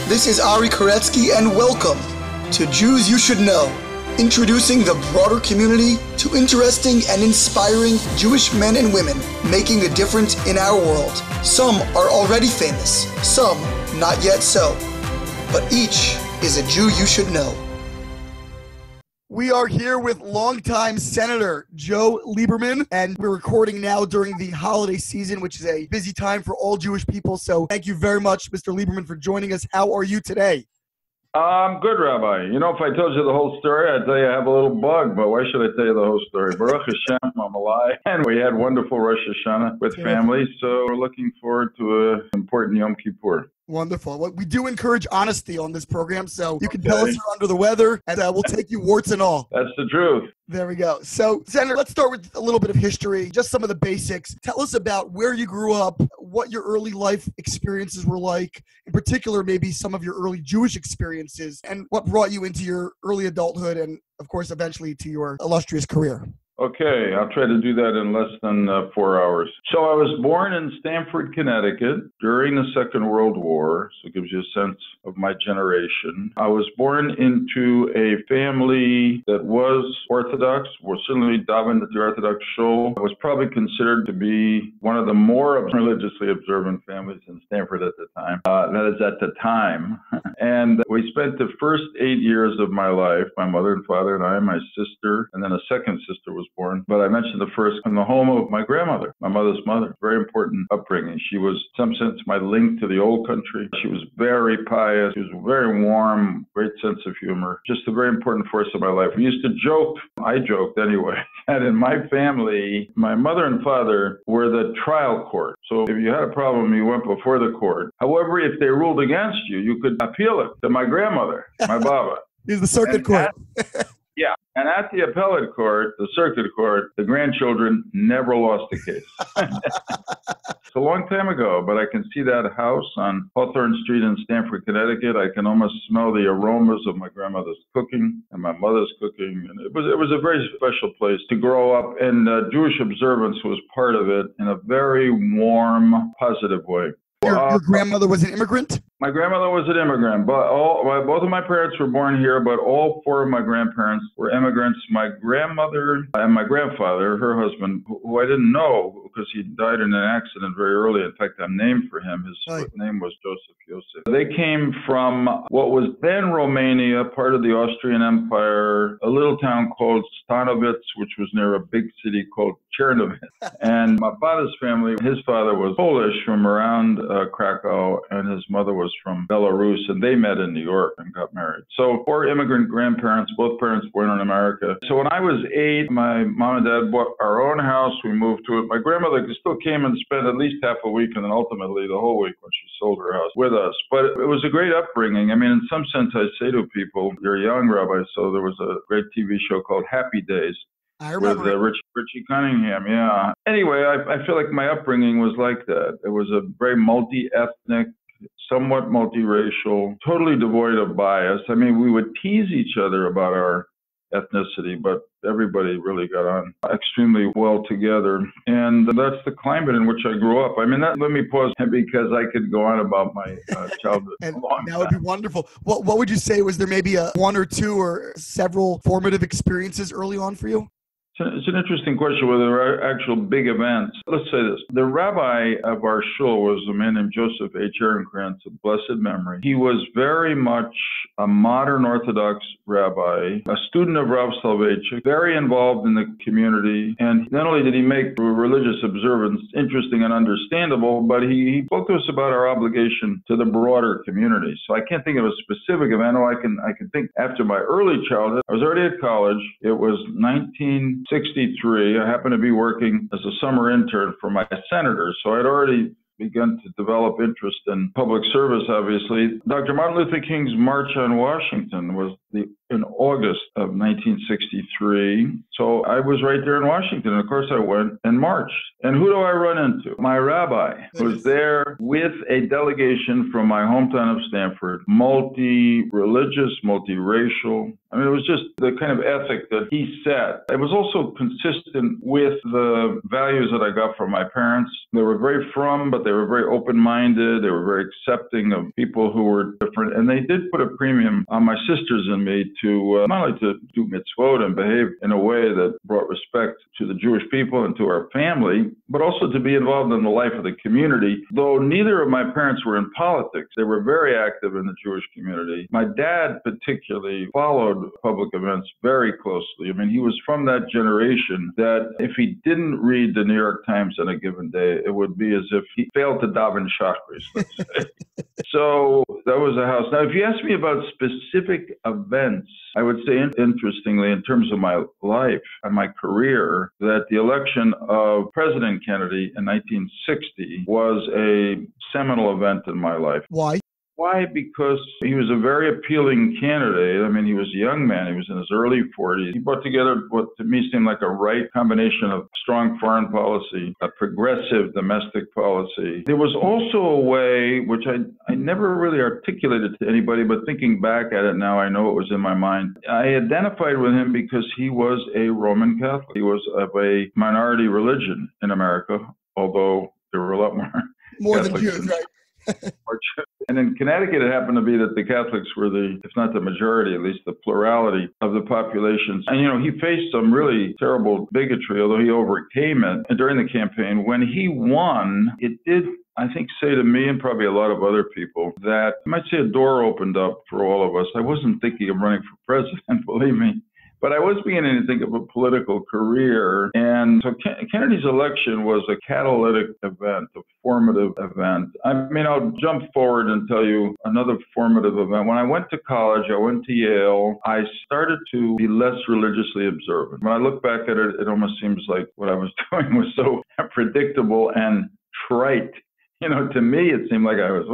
This is Ari Koretsky, and welcome to Jews You Should Know, introducing the broader community to interesting and inspiring Jewish men and women making a difference in our world. Some are already famous, some not yet so, but each is a Jew you should know. We are here with longtime Senator Joe Lieberman, and we're recording now during the holiday season, which is a busy time for all Jewish people. So thank you very much, Mr. Lieberman, for joining us. How are you today? I'm good, Rabbi. You know, if I told you the whole story, I'd tell you I have a little bug, but why should I tell you the whole story? Baruch Hashem, I'm alive, and we had wonderful Rosh Hashanah with family, so we're looking forward to an important Yom Kippur. Wonderful. Well, we do encourage honesty on this program, so you can tell us you're under the weather, and we'll take you warts and all. That's the truth. There we go. So, Senator, let's start with a little bit of history, just some of the basics. Tell us about where you grew up, what your early life experiences were like, in particular, maybe some of your early Jewish experiences, and what brought you into your early adulthood and, of course, eventually to your illustrious career. Okay, I'll try to do that in less than 4 hours. So I was born in Stamford, Connecticut during the Second World War, so it gives you a sense of my generation. I was born into a family that was Orthodox, was certainly davened at the Orthodox shul. I was probably considered to be one of the more religiously observant families in Stamford at the time. That is at the time. And we spent the first 8 years of my life, my mother and father and I, my sister, and then a second sister was born. But I mentioned the first in the home of my grandmother, my mother's mother. Very important upbringing. She was, in some sense, my link to the old country. She was very pious. She was very warm, great sense of humor. Just a very important force in my life. We used to joke, I joked anyway, that in my family, my mother and father were the trial court. So if you had a problem, you went before the court. However, if they ruled against you, you could appeal it to my grandmother, my Baba. He's the circuit court. Yeah, and at the appellate court, the circuit court, the grandchildren never lost a case. It's a long time ago, but I can see that house on Hawthorne Street in Stamford, Connecticut. I can almost smell the aromas of my grandmother's cooking and my mother's cooking. And it was a very special place to grow up, and Jewish observance was part of it in a very warm, positive way. Your grandmother was an immigrant? My grandmother was an immigrant, but both of my parents were born here, but all four of my grandparents were immigrants. My grandmother and my grandfather, her husband, who I didn't know because he died in an accident very early. In fact, I'm named for him. His name was Joseph. They came from what was then Romania, part of the Austrian Empire, a little town called Stanovic, which was near a big city called Chernobyl. And my father's family, his father was Polish from around Krakow, and his mother was from Belarus, and they met in New York and got married. So 4 immigrant grandparents, both parents born in America. So when I was 8, my mom and dad bought our own house. We moved to it. My grandmother still came and spent at least half a week, and then ultimately the whole week when she sold her house with us. But it was a great upbringing. I mean, in some sense, I say to people, you're young, Rabbi, so there was a great TV show called Happy Days. I remember. With Richie Cunningham, yeah. Anyway, I feel like my upbringing was like that. It was a very multi-ethnic, somewhat multiracial, totally devoid of bias. I mean, we would tease each other about our ethnicity, but everybody really got on extremely well together. And that's the climate in which I grew up. I mean, let me pause because I could go on about my childhood. And that would be wonderful. What would you say, was there maybe one or two or several formative experiences early on for you? It's an interesting question whether there are actual big events. Let's say this. The rabbi of our shul was a man named Joseph H. Ehrenkrantz, of blessed memory. He was very much a modern Orthodox rabbi, a student of Rav Soloveitchik, very involved in the community. And not only did he make religious observance interesting and understandable, but he spoke to us about our obligation to the broader community. So I can't think of a specific event. I can think after my early childhood. I was already at college. It was 1963. I happened to be working as a summer intern for my senator, so I'd already begun to develop interest in public service, obviously. Dr. Martin Luther King's March on Washington was in August of 1963. So I was right there in Washington. And of course, I went and marched. And who do I run into? My rabbi was there with a delegation from my hometown of Stanford, multi-religious, multiracial. I mean, it was just the kind of ethic that he set. It was also consistent with the values that I got from my parents. They were very frum, but they were very open-minded. They were very accepting of people who were different. And they did put a premium on my sisters and me to not only to do mitzvot and behave in a way that brought respect to the Jewish people and to our family, but also to be involved in the life of the community. Though neither of my parents were in politics, they were very active in the Jewish community. My dad particularly followed public events very closely. I mean, he was from that generation that if he didn't read the New York Times on a given day, it would be as if he failed to daven chakras, let's say. So that was a house. Now, if you ask me about specific events, I would say, interestingly, in terms of my life and my career, that the election of President Kennedy in 1960 was a seminal event in my life. Why? Why? Because he was a very appealing candidate. I mean, he was a young man. He was in his early 40s. He brought together what to me seemed like a right combination of strong foreign policy, a progressive domestic policy. There was also a way, which I never really articulated to anybody, but thinking back at it now, I know it was in my mind. I identified with him because he was a Roman Catholic. He was of a minority religion in America, although there were a lot more than Jews, right? And in Connecticut, it happened to be that the Catholics were if not the majority, at least the plurality of the population. And, he faced some really terrible bigotry, although he overcame it. And during the campaign, when he won, it did, I think, say to me and probably a lot of other people that, I might say, a door opened up for all of us. I wasn't thinking of running for president, believe me. But I was beginning to think of a political career. And so Kennedy's election was a catalytic event, a formative event. I mean, I'll jump forward and tell you another formative event. When I went to college, I went to Yale, I started to be less religiously observant. When I look back at it, it almost seems like what I was doing was so predictable and trite. To me, it seemed like this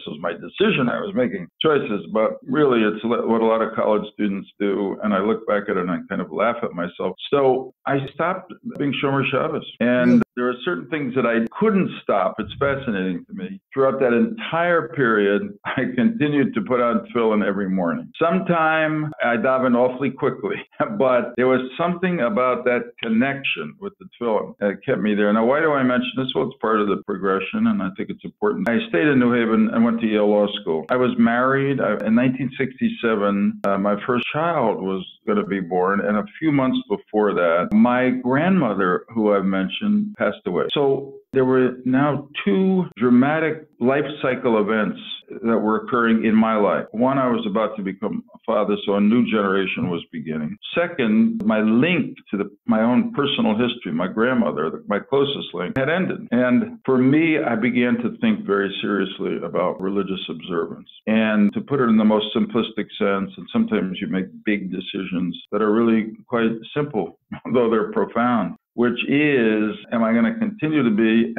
was my decision. I was making choices, but really it's what a lot of college students do. And I look back at it and I kind of laugh at myself. So I stopped being Shomer Shabbos. And there are certain things that I couldn't stop. It's fascinating to me. Throughout that entire period, I continued to put on tefillin every morning. Sometime I davened awfully quickly, but there was something about that connection with the tefillin that kept me there. Now, why do I mention this? Well, it's part of the progression, and I think it's important. I stayed in New Haven and went to Yale Law School. I was married. In 1967, my first child was going to be born, and a few months before that, my grandmother, who I've mentioned, passed away. So there were now two dramatic life cycle events that were occurring in my life. One, I was about to become a father, so a new generation was beginning. Second, my link to my own personal history, my grandmother, my closest link, had ended. And for me, I began to think very seriously about religious observance. And to put it in the most simplistic sense, and sometimes you make big decisions that are really quite simple, although they're profound, which is, am I going to continue to be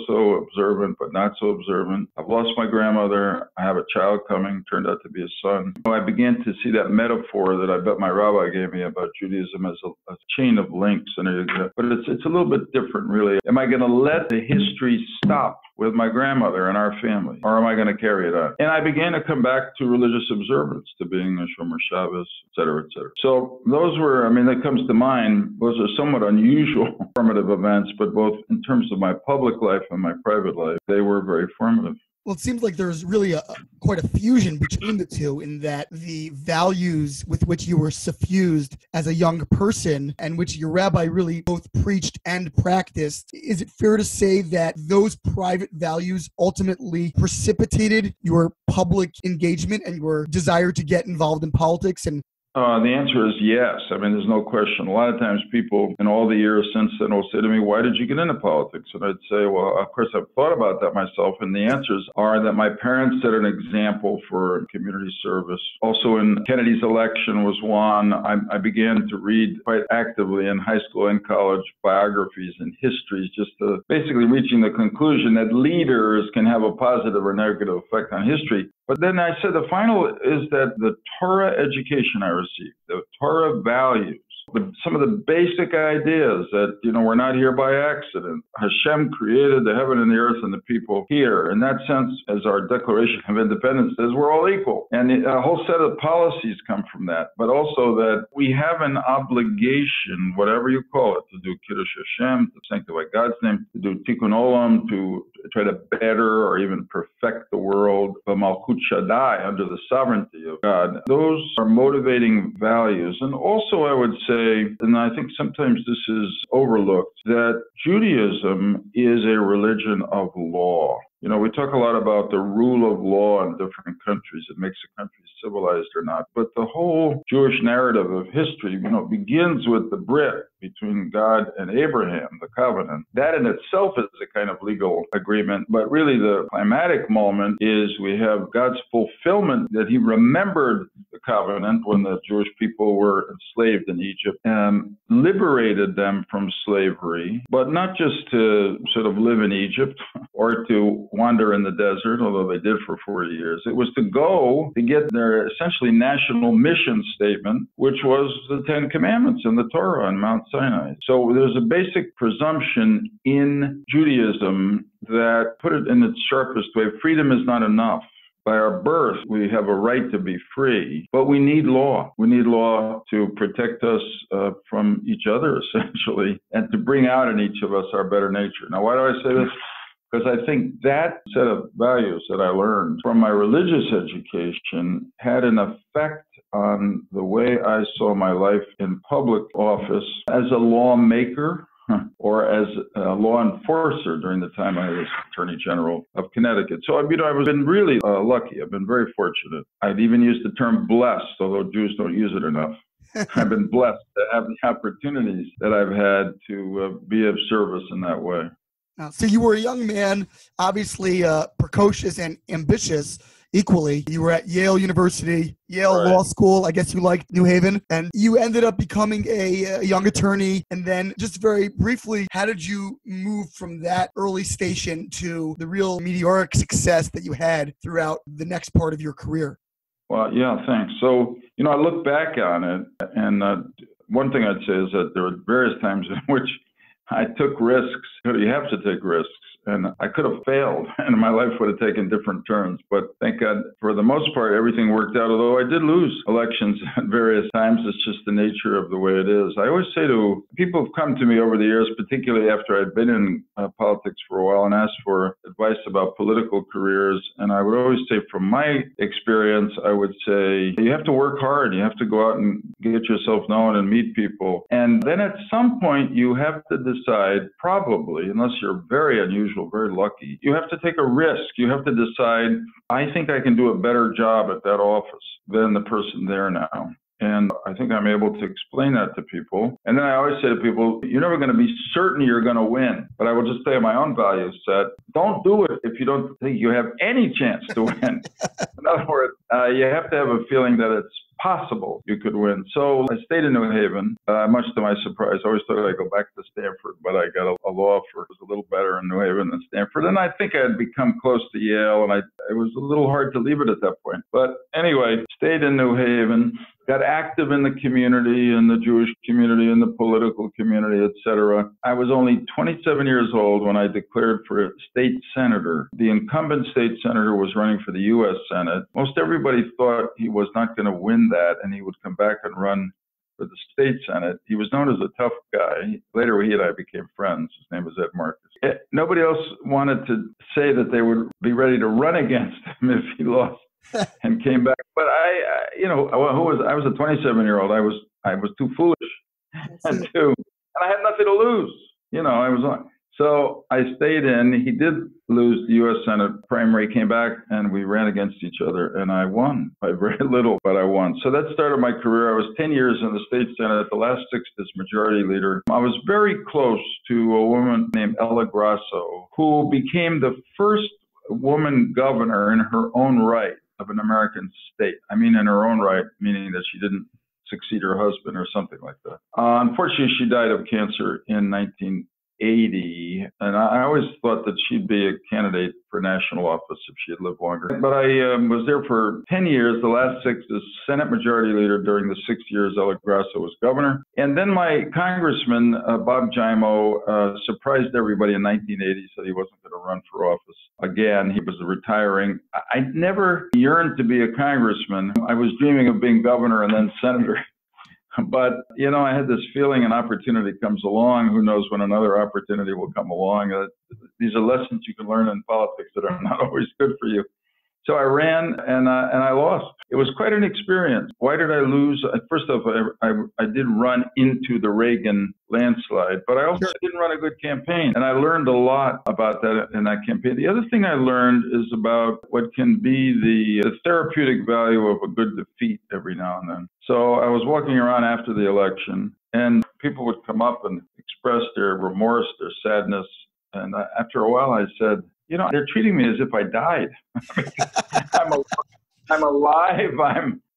so observant, but not so observant? I've lost my grandmother. I have a child coming, turned out to be a son. I began to see that metaphor that I bet my rabbi gave me about Judaism as a chain of links. But it's a little bit different, really. Am I going to let the history stop with my grandmother and our family, or am I going to carry it on? And I began to come back to religious observance, to being a Shomer Shabbos, et cetera, et cetera. So those were, that comes to mind, those are somewhat unusual formative events, but both in terms of my public life and my private life, they were very formative. Well, it seems like there's really quite a fusion between the two, in that the values with which you were suffused as a young person and which your rabbi really both preached and practiced. Is it fair to say that those private values ultimately precipitated your public engagement and your desire to get involved in politics? And the answer is yes. There's no question. A lot of times people in all the years since then will say to me, why did you get into politics? And I'd say, well, of course, I've thought about that myself. And the answers are that my parents set an example for community service. Also, in Kennedy's election was one. I began to read quite actively in high school and college biographies and histories, just to basically reaching the conclusion that leaders can have a positive or negative effect on history. But then I said the final is that the Torah education I received, the Torah values, some of the basic ideas that, we're not here by accident. Hashem created the heaven and the earth and the people here. In that sense, as our Declaration of Independence says, we're all equal. And a whole set of policies come from that, but also that we have an obligation, whatever you call it, to do Kiddush Hashem, to sanctify God's name, to do Tikkun Olam, to try to better or even perfect the world, Malchut Shaddai, under the sovereignty of God. Those are motivating values. And also, I would say, and I think sometimes this is overlooked, that Judaism is a religion of law. We talk a lot about the rule of law in different countries. It makes a country civilized or not. But the whole Jewish narrative of history, begins with the Brit between God and Abraham, the covenant. That in itself is a kind of legal agreement. But really the climatic moment is we have God's fulfillment that he remembered the covenant when the Jewish people were enslaved in Egypt and liberated them from slavery, but not just to sort of live in Egypt or to wander in the desert, although they did for 40 years. It was to go to get their essentially national mission statement, which was the Ten Commandments in the Torah on Mount Sinai. So there's a basic presumption in Judaism that, put it in its sharpest way, freedom is not enough. By our birth, we have a right to be free, but we need law. We need law to protect us from each other, essentially, and to bring out in each of us our better nature. Now, why do I say this? Because I think that set of values that I learned from my religious education had an effect on the way I saw my life in public office as a lawmaker or as a law enforcer during the time I was Attorney General of Connecticut. So, I've been really lucky. I've been very fortunate. I'd even use the term blessed, although Jews don't use it enough. I've been blessed to have the opportunities that I've had to be of service in that way. So you were a young man, obviously precocious and ambitious equally. You were at Yale University, Yale Law School. I guess you liked New Haven. And you ended up becoming a young attorney. And then just very briefly, how did you move from that early station to the real meteoric success that you had throughout the next part of your career? Well, yeah, thanks. So, I look back on it, and one thing I'd say is that there were various times in which I took risks. You have to take risks. And I could have failed, and my life would have taken different turns. But thank God, for the most part, everything worked out, although I did lose elections at various times. It's just the nature of the way it is. I always say to people who've come to me over the years, particularly after I'd been in politics for a while, and asked for advice about political careers. And I would always say, from my experience, I would say, you have to work hard. You have to go out and get yourself known and meet people. And then at some point, you have to decide, probably, unless you're very unusual, very lucky, you have to take a risk. You have to decide, I think I can do a better job at that office than the person there now. And I think I'm able to explain that to people. And then I always say to people, you're never going to be certain you're going to win. But I will just say my own value set, don't do it if you don't think you have any chance to win. In other words, you have to have a feeling that it's possible you could win. So I stayed in New Haven, much to my surprise. I always thought I'd go back to Stanford, but I got a law offer. It was a little better in New Haven than Stanford. And I think I had become close to Yale, and it was a little hard to leave it at that point. But anyway, stayed in New Haven, got active in the community, in the Jewish community, in the political community, etc. I was only 27 years old when I declared for state senator. The incumbent state senator was running for the U.S. Senate. Most everybody thought he was not going to win that, and he would come back and run for the state Senate. He was known as a tough guy. Later, he and I became friends. His name was Ed Marcus. Nobody else wanted to say that they would be ready to run against him if he lost and came back. But I was a 27-year-old. I was too foolish and I had nothing to lose. So I stayed in. He did lose the U.S. Senate primary, came back, and we ran against each other, and I won by very little, but I won. So that started my career. I was 10 years in the state Senate, the last 6 as majority leader. I was very close to a woman named Ella Grasso, who became the first woman governor in her own right of an American state. I mean, in her own right, meaning that she didn't succeed her husband or something like that. Unfortunately, she died of cancer in 80, and I always thought that she'd be a candidate for national office if she had lived longer. But I was there for 10 years, the last 6 as Senate Majority Leader. During the 6 years, Ella Grasso was governor. And then my congressman, Bob Jaimo, surprised everybody in 1980, said he wasn't going to run for office again. He was retiring. I never yearned to be a congressman. I was dreaming of being governor and then senator. But, you know, I had this feeling an opportunity comes along. Who knows when another opportunity will come along. These are lessons you can learn in politics that are not always good for you. So I ran and I lost. It was quite an experience. Why did I lose? First off, I did run into the Reagan landslide, but I also didn't run a good campaign. And I learned a lot about that in that campaign. The other thing I learned is about what can be the therapeutic value of a good defeat every now and then. So I was walking around after the election, and people would come up and express their remorse, their sadness. And after a while, I said, you know, they're treating me as if I died. I'm alive.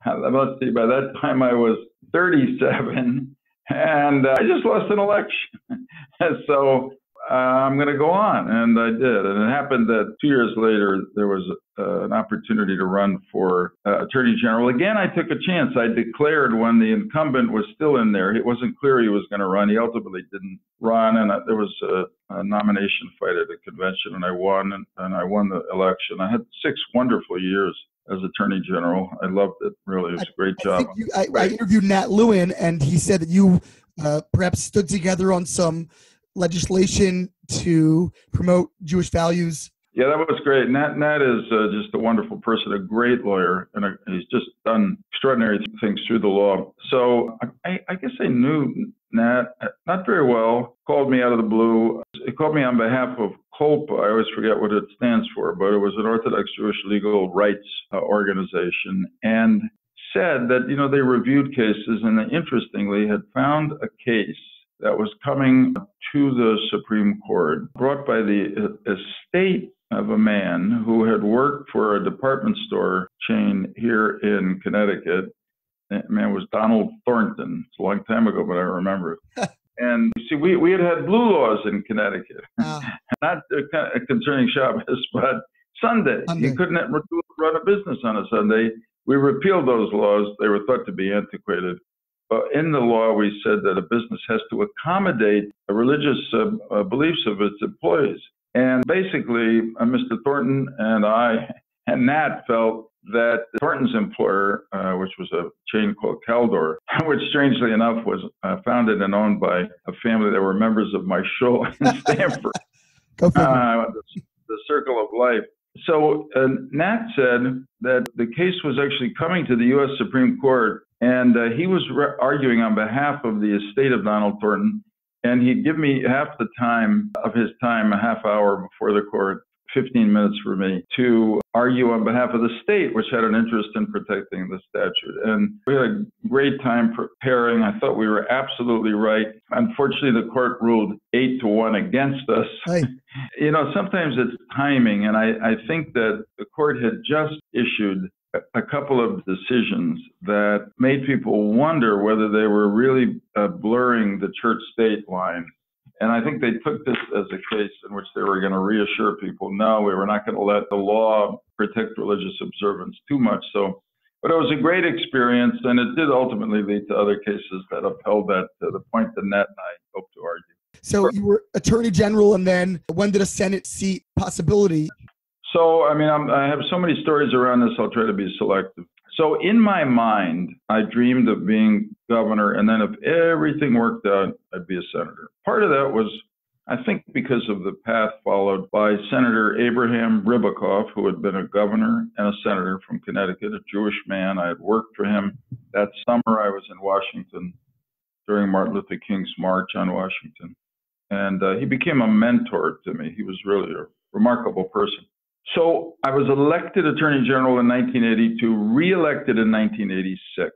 Let's see, by that time I was 37, and I just lost an election. So I'm going to go on, and I did. And it happened that 2 years later, there was an opportunity to run for Attorney General. Again, I took a chance. I declared when the incumbent was still in there. It wasn't clear he was going to run. He ultimately didn't run, and there was a nomination fight at a convention, and I won, and I won the election. I had 6 wonderful years as Attorney General. I loved it. Really, it was a great job. I interviewed Nat Lewin, and he said that you perhaps stood together on some legislation to promote Jewish values. Yeah, that was great. Nat is just a wonderful person, a great lawyer, and he's just done extraordinary things through the law. So I guess I knew Nat, not very well, called me out of the blue. He called me on behalf of COLPA. I always forget what it stands for, but it was an Orthodox Jewish legal rights organization, and said that, you know, they reviewed cases and they interestingly had found a case that was coming to the Supreme Court, brought by the estate of a man who had worked for a department store chain here in Connecticut. That man was Donald Thornton. It's a long time ago, but I remember it. And you see, we had blue laws in Connecticut, not concerning Shabbos, but Sunday. You couldn't run a business on a Sunday. We repealed those laws. They were thought to be antiquated. But in the law, we said that a business has to accommodate the religious beliefs of its employees. And basically, Mr. Thornton and I and Nat felt that Thornton's employer, which was a chain called Caldor, which strangely enough was founded and owned by a family that were members of my show in Stanford, the Circle of Life. So Nat said that the case was actually coming to the U.S. Supreme Court, and he was arguing on behalf of the estate of Donald Thornton, and he'd give me half the time of his time, a half hour before the court, 15 minutes for me, to argue on behalf of the state, which had an interest in protecting the statute. And we had a great time preparing. I thought we were absolutely right. Unfortunately, the court ruled 8-1 against us. Right. You know, sometimes it's timing, and I think that the court had just issued a couple of decisions that made people wonder whether they were really blurring the church-state line. And I think they took this as a case in which they were going to reassure people, no, we were not going to let the law protect religious observance too much. So, but it was a great experience, and it did ultimately lead to other cases that upheld that to the point that Nat and I hope to argue. So you were Attorney General, and then when did a Senate seat possibility? So, I mean, I have so many stories around this, I'll try to be selective. So in my mind, I dreamed of being governor, and then if everything worked out, I'd be a senator. Part of that was, I think, because of the path followed by Senator Abraham Ribicoff, who had been a governor and a senator from Connecticut, a Jewish man. I had worked for him. That summer, I was in Washington during Martin Luther King's March on Washington. And he became a mentor to me. He was really a remarkable person. So I was elected Attorney General in 1982, reelected in 1986.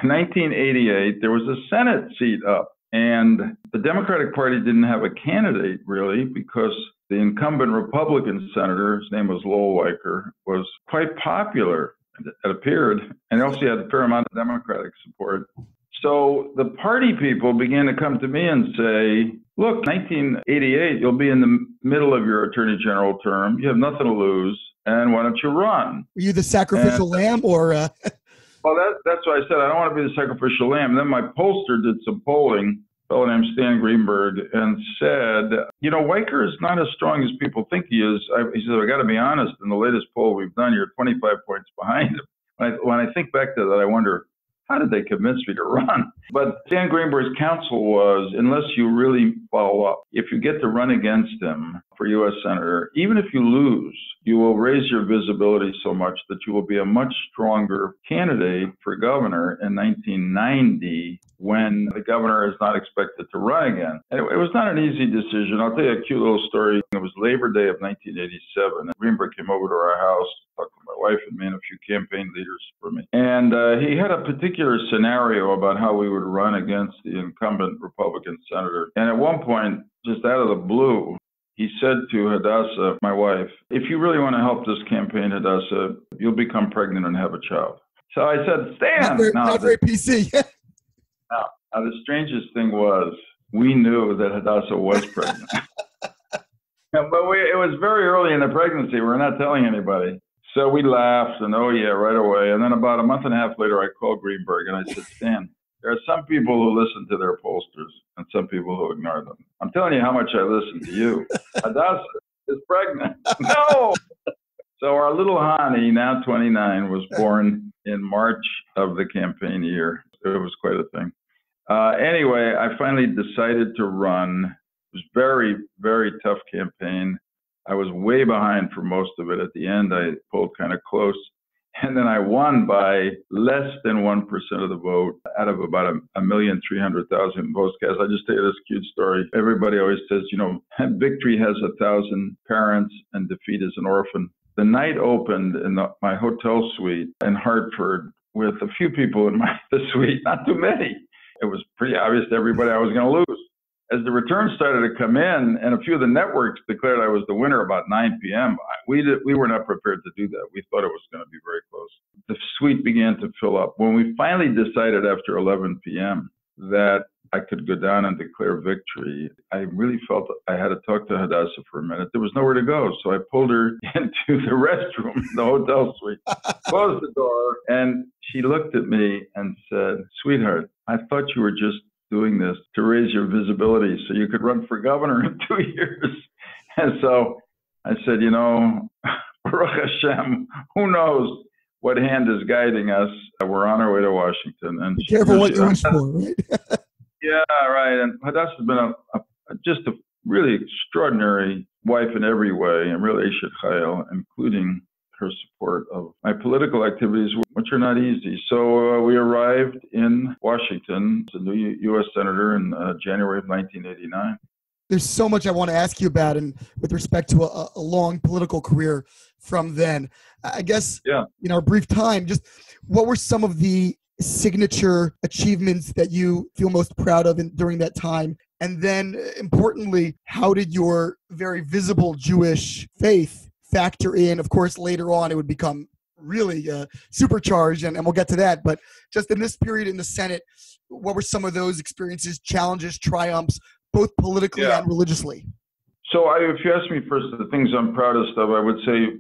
In 1988, there was a Senate seat up, and the Democratic Party didn't have a candidate, really, because the incumbent Republican senator, his name was Lowell Weicker, was quite popular, it appeared, and also had a fair amount of Democratic support. So the party people began to come to me and say, look, 1988, you'll be in the middle of your attorney general term. You have nothing to lose. And why don't you run? Were you the sacrificial lamb or? Well, that's why I said I don't want to be the sacrificial lamb. And then my pollster did some polling, a fellow named Stanley Greenberg, and said, you know, Weicker is not as strong as people think he is. He said, I got to be honest, in the latest poll we've done, you're 25 points behind him. When I think back to that, I wonder, how did they convince me to run? But Stan Greenberg's counsel was, unless you really follow up, if you get to run against him for U.S. Senator, even if you lose, you will raise your visibility so much that you will be a much stronger candidate for governor in 1990 when the governor is not expected to run again. And it was not an easy decision. I'll tell you a cute little story. It was Labor Day of 1987, and Greenberg came over to our house, talked to my wife and me and a few campaign leaders for me. And he had a particular scenario about how we would run against the incumbent Republican senator. And at one point, just out of the blue, he said to Hadassah, my wife, if you really want to help this campaign, Hadassah, you'll become pregnant and have a child. So I said, Stan. Not very PC. Now, the strangest thing was we knew that Hadassah was pregnant. But it was very early in the pregnancy. We're not telling anybody. So we laughed and, oh, yeah, right away. And then about a month and a half later, I called Greenberg and I said, Stan, there are some people who listen to their pollsters and some people who ignore them. I'm telling you how much I listen to you. Hadassah is pregnant. No! So our little Hani, now 29, was born in March of the campaign year. It was quite a thing. Anyway, I finally decided to run. It was very, very tough campaign. I was way behind for most of it. At the end, I pulled kind of close. And then I won by less than 1% of the vote out of about 1,300,000 votes cast. I just tell you this cute story. Everybody always says, you know, victory has 1,000 parents and defeat is an orphan. The night opened in my hotel suite in Hartford with a few people in the suite, not too many. It was pretty obvious to everybody I was going to lose. As the returns started to come in, and a few of the networks declared I was the winner about 9 p.m., we were not prepared to do that. We thought it was going to be very close. The suite began to fill up. When we finally decided after 11 p.m. that I could go down and declare victory, I really felt I had to talk to Hadassah for a minute. There was nowhere to go, so I pulled her into the restroom in the hotel suite, closed the door, and she looked at me and said, sweetheart, I thought you were just doing this to raise your visibility so you could run for governor in 2 years. And so I said, you know, Baruch Hashem, who knows what hand is guiding us? We're on our way to Washington. And be careful what you wish for, right? Yeah, right. And Hadassah has been just a really extraordinary wife in every way, and really Eshet Chayil, including her support of my political activities, which are not easy. So we arrived in Washington as a new U.S. Senator in January of 1989. There's so much I want to ask you about, and with respect to a long political career from then. I guess, in our brief time, just what were some of the signature achievements that you feel most proud of during that time? And then, importantly, how did your very visible Jewish faith factor in? Of course, later on, it would become really supercharged, and we'll get to that. But just in this period in the Senate, what were some of those experiences, challenges, triumphs, both politically and religiously? So if you ask me first the things I'm proudest of, I would say,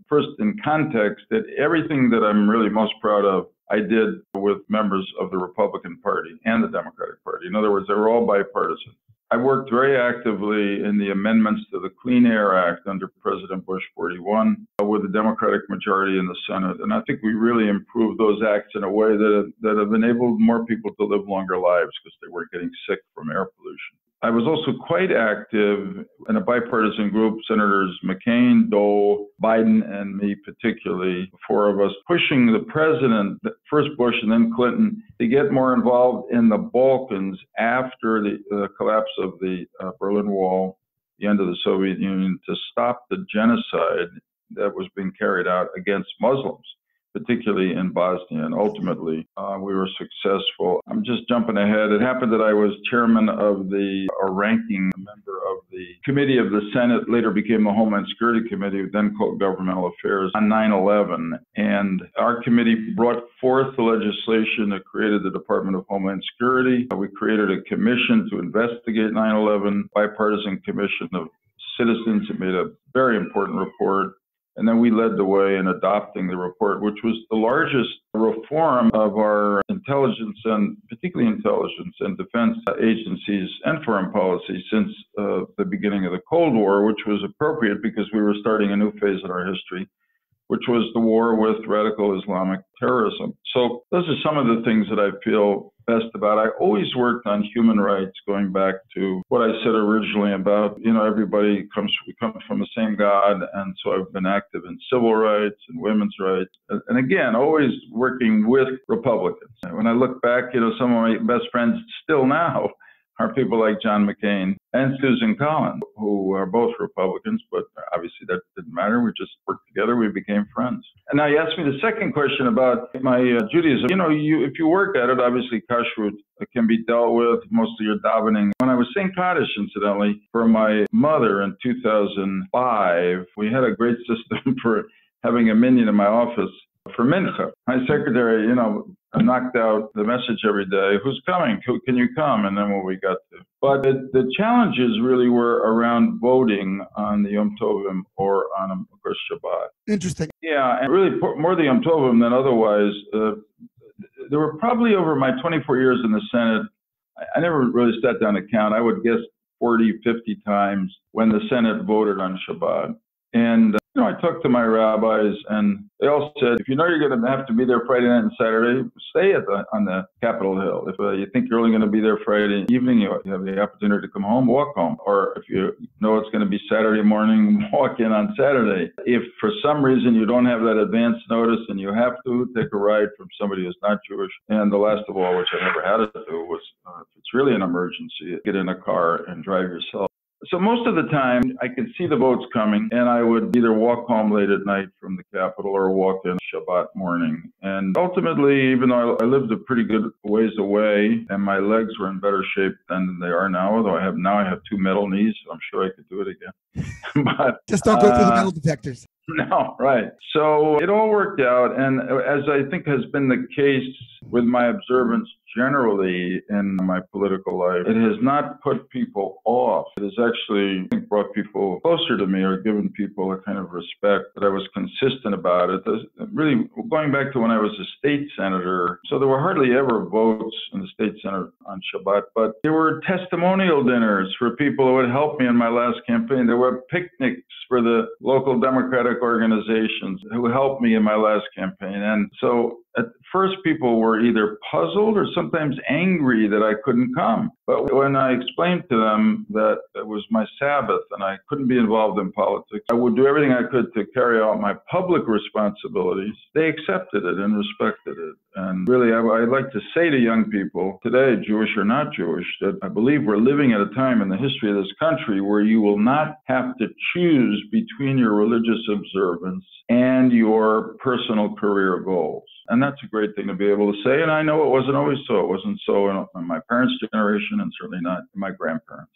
first in context, that everything that I'm really most proud of, I did with members of the Republican Party and the Democratic Party. In other words, they were all bipartisan. I worked very actively in the amendments to the Clean Air Act under President Bush 41 with the Democratic majority in the Senate. And I think we really improved those acts in a way that have enabled more people to live longer lives because they weren't getting sick from air pollution. I was also quite active in a bipartisan group, Senators McCain, Dole, Biden, and me particularly, the four of us, pushing the president, first Bush and then Clinton, to get more involved in the Balkans after the collapse of the Berlin Wall, the end of the Soviet Union, to stop the genocide that was being carried out against Muslims, particularly in Bosnia. And ultimately, we were successful. I'm just jumping ahead. It happened that I was chairman of or ranking member of the committee of the Senate, later became the Homeland Security Committee, then called Governmental Affairs, on 9/11. And our committee brought forth the legislation that created the Department of Homeland Security. We created a commission to investigate 9/11, bipartisan commission of citizens. It made a very important report. And then we led the way in adopting the report, which was the largest reform of our intelligence and particularly intelligence and defense agencies and foreign policy since the beginning of the Cold War, which was appropriate because we were starting a new phase in our history, which was the war with radical Islamic terrorism. So those are some of the things that I feel best about. I always worked on human rights, going back to what I said originally about, we come from the same God. And so I've been active in civil rights and women's rights. And again, always working with Republicans. When I look back, some of my best friends still now are people like John McCain and Susan Collins, who are both Republicans, but obviously that didn't matter. We just worked together. We became friends. And now you asked me the second question about my Judaism. If you work at it, obviously kashrut can be dealt with, mostly your davening. When I was saying Kaddish, incidentally, for my mother in 2005, we had a great system for having a minyan in my office for mincha. My secretary, knocked out the message every day, who's coming? Can you come? And then when we got to. But the challenges really were around voting on the Yom Tovim or on, of course, Shabbat. Interesting. Yeah, and really more the Yom Tovim than otherwise. There were probably over my 24 years in the Senate, I never really sat down to count. I would guess 40, 50 times when the Senate voted on Shabbat. And I talked to my rabbis, and they all said, if you know you're going to have to be there Friday night and Saturday, stay on the Capitol Hill. If you think you're only going to be there Friday evening, you have the opportunity to come home, walk home. Or if you know it's going to be Saturday morning, walk in on Saturday. If for some reason you don't have that advance notice and you have to take a ride from somebody who's not Jewish, and the last of all, which I never had to do, was if it's really an emergency, get in a car and drive yourself. So most of the time, I could see the votes coming, and I would either walk home late at night from the Capitol or walk in Shabbat morning. And ultimately, even though I lived a pretty good ways away, and my legs were in better shape than they are now, although I have 2 metal knees, so I'm sure I could do it again. But just don't go through the metal detectors. No, right. So it all worked out. And as I think has been the case with my observance generally in my political life, it has not put people off. It has actually brought people closer to me or given people a kind of respect that I was consistent about it. Really, going back to when I was a state senator, so there were hardly ever votes in the state senate on Shabbat, but there were testimonial dinners for people who would help me in my last campaign. There were picnics for the local Democratic organizations who helped me in my last campaign. And so at first, people were either puzzled or sometimes angry that I couldn't come. But when I explained to them that it was my Sabbath and I couldn't be involved in politics, I would do everything I could to carry out my public responsibilities, they accepted it and respected it. And really, I'd like to say to young people today, Jewish or not Jewish, that I believe we're living at a time in the history of this country where you will not have to choose between your religious observance and your personal career goals. And that's a great thing to be able to say. And I know it wasn't always so. It wasn't so in my parents' generation and certainly not in my grandparents.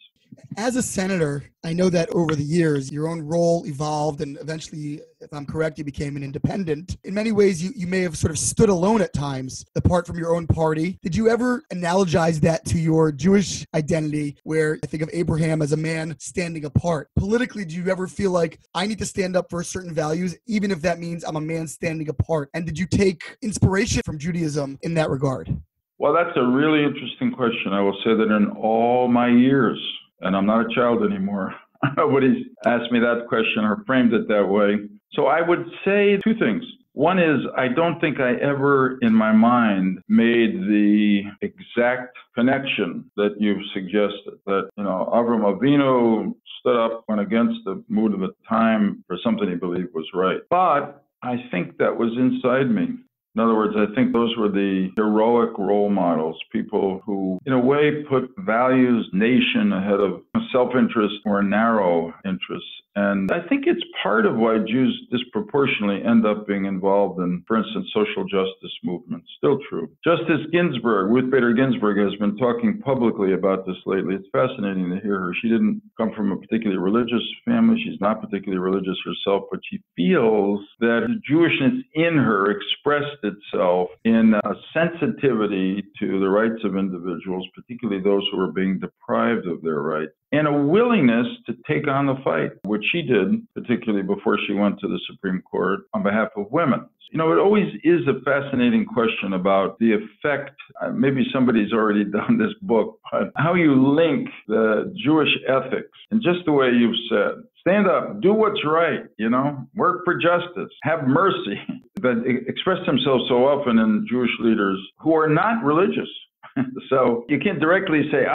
As a senator, I know that over the years, your own role evolved and eventually, if I'm correct, you became an independent. In many ways, you may have sort of stood alone at times, apart from your own party. Did you ever analogize that to your Jewish identity, where I think of Abraham as a man standing apart? Politically, do you ever feel like I need to stand up for certain values, even if that means I'm a man standing apart? And did you take inspiration from Judaism in that regard? Well, that's a really interesting question. I will say that in all my years, and I'm not a child anymore, nobody's asked me that question or framed it that way. So I would say 2 things. One is, I don't think I ever in my mind made the exact connection that you've suggested, that, Avram Avinu stood up, went against the mood of the time for something he believed was right. But I think that was inside me. In other words, I think those were the heroic role models, people who, in a way, put values, nation ahead of self-interest or narrow interests. And I think it's part of why Jews disproportionately end up being involved in, for instance, social justice movements. Still true. Justice Ginsburg, Ruth Bader Ginsburg, has been talking publicly about this lately. It's fascinating to hear her. She didn't come from a particularly religious family. She's not particularly religious herself, but she feels that the Jewishness in her expressed itself in a sensitivity to the rights of individuals, particularly those who are being deprived of their rights, and a willingness to take on the fight, which she did, particularly before she went to the Supreme Court on behalf of women. You know, it always is a fascinating question about the effect, maybe somebody's already done this book, but how you link the Jewish ethics in just the way you've said. Stand up, do what's right, you know, work for justice, have mercy, that express themselves so often in Jewish leaders who are not religious. So you can't directly say,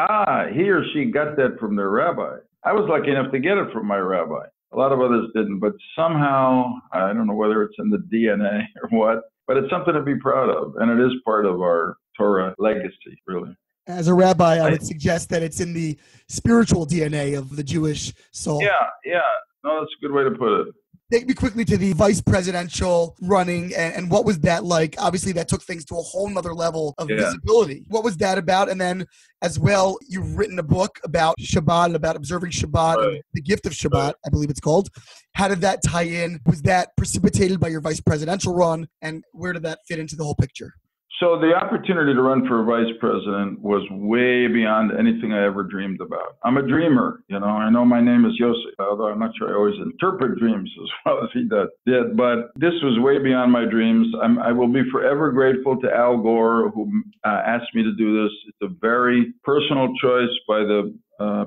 he or she got that from their rabbi. I was lucky enough to get it from my rabbi. A lot of others didn't, but somehow, I don't know whether it's in the DNA or what, but it's something to be proud of, and it is part of our Torah legacy, really. As a rabbi, I would suggest that it's in the spiritual DNA of the Jewish soul. Yeah. No, that's a good way to put it. Take me quickly to the vice presidential running, and what was that like? Obviously, that took things to a whole nother level of visibility. What was that about? And then, as well, you've written a book about Shabbat, about observing Shabbat, and the gift of Shabbat, I believe it's called. How did that tie in? Was that precipitated by your vice presidential run? And where did that fit into the whole picture? So the opportunity to run for vice president was way beyond anything I ever dreamed about. I'm a dreamer, you know. I know my name is Joseph, although I'm not sure I always interpret dreams as well as he did. But this was way beyond my dreams. I will be forever grateful to Al Gore, who asked me to do this. It's a very personal choice by the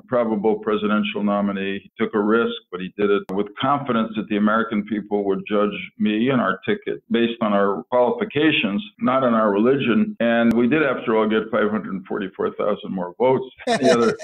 probable presidential nominee. He took a risk, but he did it with confidence that the American people would judge me and our ticket based on our qualifications, not on our religion. And we did, after all, get 544,000 more votes than the other.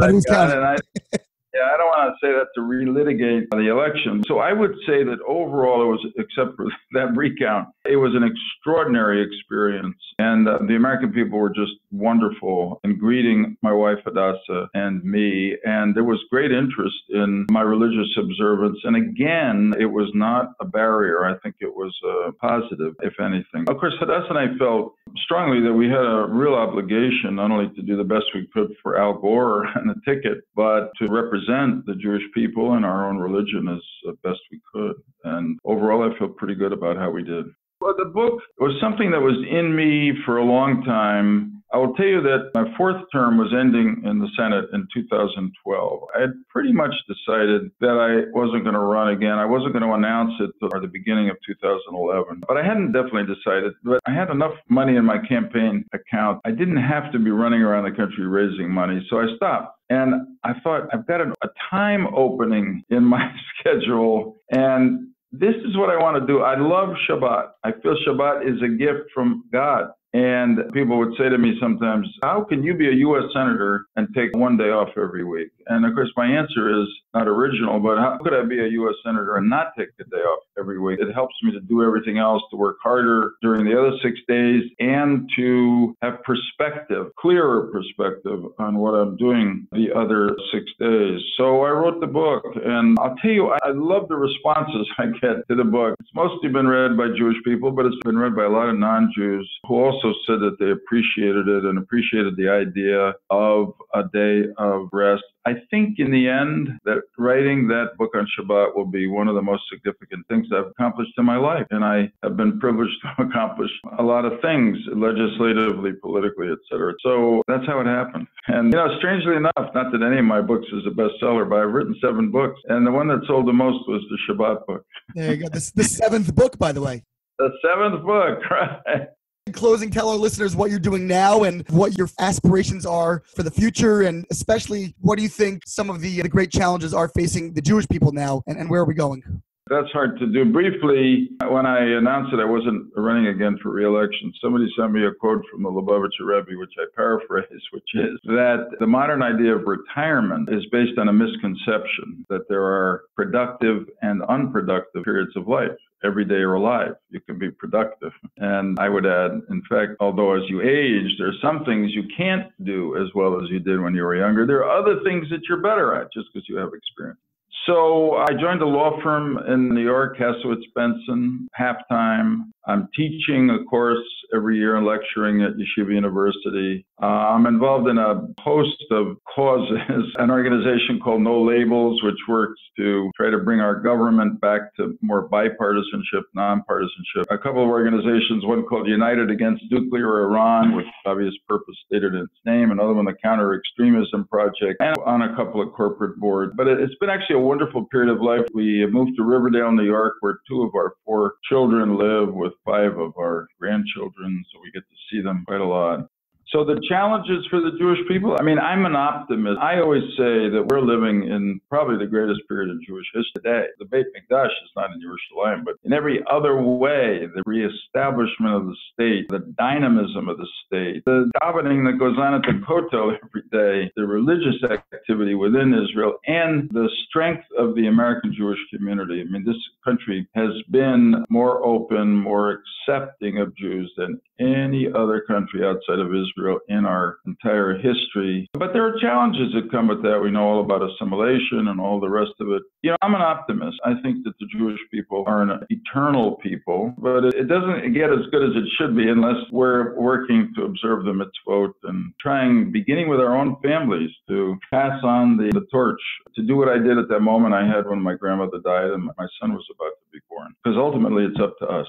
I don't want to say that to relitigate the election. So I would say that overall it was, except for that recount, it was an extraordinary experience. And the American people were just wonderful in greeting my wife Hadassah and me. And there was great interest in my religious observance. And again, it was not a barrier. I think it was positive, if anything. Of course, Hadassah and I felt strongly that we had a real obligation not only to do the best we could for Al Gore and the ticket, but to represent the Jewish people and our own religion as best we could. And overall, I feel pretty good about how we did. Well, the book was something that was in me for a long time. I will tell you that my fourth term was ending in the Senate in 2012. I had pretty much decided that I wasn't going to run again. I wasn't going to announce it at the beginning of 2011. But I hadn't definitely decided. But I had enough money in my campaign account. I didn't have to be running around the country raising money. So I stopped. And I thought, I've got a time opening in my schedule. And this is what I want to do. I love Shabbat. I feel Shabbat is a gift from God. And people would say to me sometimes, how can you be a U.S. Senator and take one day off every week? And of course, my answer is not original, but how could I be a U.S. Senator and not take a day off every week? It helps me to do everything else, to work harder during the other 6 days, and to have perspective, clearer perspective on what I'm doing the other 6 days. So I wrote the book, and I'll tell you, I love the responses I get to the book. It's mostly been read by Jewish people, but it's been read by a lot of non-Jews who also said that they appreciated it and appreciated the idea of a day of rest. I think in the end that writing that book on Shabbat will be one of the most significant things I've accomplished in my life. And I have been privileged to accomplish a lot of things legislatively, politically, etc. So that's how it happened. And, you know, strangely enough, not that any of my books is a bestseller, but I've written 7 books. And the one that sold the most was the Shabbat book. There you go. The 7th book, by the way. The 7th book, right? In closing, tell our listeners what you're doing now and what your aspirations are for the future, and especially what do you think some of the great challenges are facing the Jewish people now, and where are we going? That's hard to do. Briefly, when I announced that I wasn't running again for re-election, somebody sent me a quote from the Lubavitcher Rebbe, which I paraphrase, which is that the modern idea of retirement is based on a misconception that there are productive and unproductive periods of life. Every day you're alive, you can be productive. And I would add, in fact, although as you age, there are some things you can't do as well as you did when you were younger. There are other things that you're better at just because you have experience. So I joined a law firm in New York, Kasowitz Benson, half-time. I'm teaching a course every year and lecturing at Yeshiva University. I'm involved in a host of causes, an organization called No Labels, which works to try to bring our government back to more bipartisanship, nonpartisanship. A couple of organizations, one called United Against Nuclear Iran, with obvious purpose stated in its name, another one, the Counter Extremism Project, and on a couple of corporate boards. But it's been actually a wonderful period of life. We moved to Riverdale, New York, where 2 of our 4 children live, with 5 of our grandchildren, so we get to see them quite a lot. So the challenges for the Jewish people, I mean, I'm an optimist. I always say that we're living in probably the greatest period in Jewish history today. The Beit Mikdash is not in Yerushalayim, but in every other way, the reestablishment of the state, the dynamism of the state, the davening that goes on at the Kotel every day, the religious activity within Israel, and the strength of the American Jewish community. I mean, this country has been more open, more accepting of Jews than any other country outside of Israel in our entire history. But there are challenges that come with that. We know all about assimilation and all the rest of it. You know, I'm an optimist. I think that the Jewish people are an eternal people, but it doesn't get as good as it should be unless we're working to observe the mitzvot and trying, beginning with our own families, to pass on the torch, to do what I did at that moment I had when my grandmother died and my son was about to be born. Because ultimately it's up to us.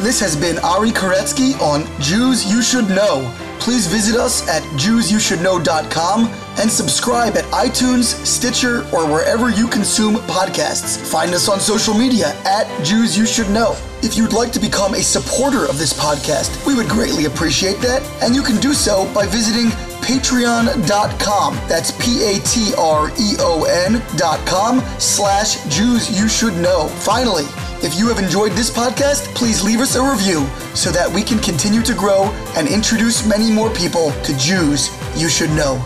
This has been Ari Koretsky on Jews You Should Know. Please visit us at JewsYouShouldKnow.com and subscribe at iTunes, Stitcher, or wherever you consume podcasts. Find us on social media at Jews You Should Know. If you'd like to become a supporter of this podcast, we would greatly appreciate that, and you can do so by visiting patreon.com. That's patreon.com/Jews You Should Know. Finally, if you have enjoyed this podcast, please leave us a review so that we can continue to grow and introduce many more people to Jews You Should Know.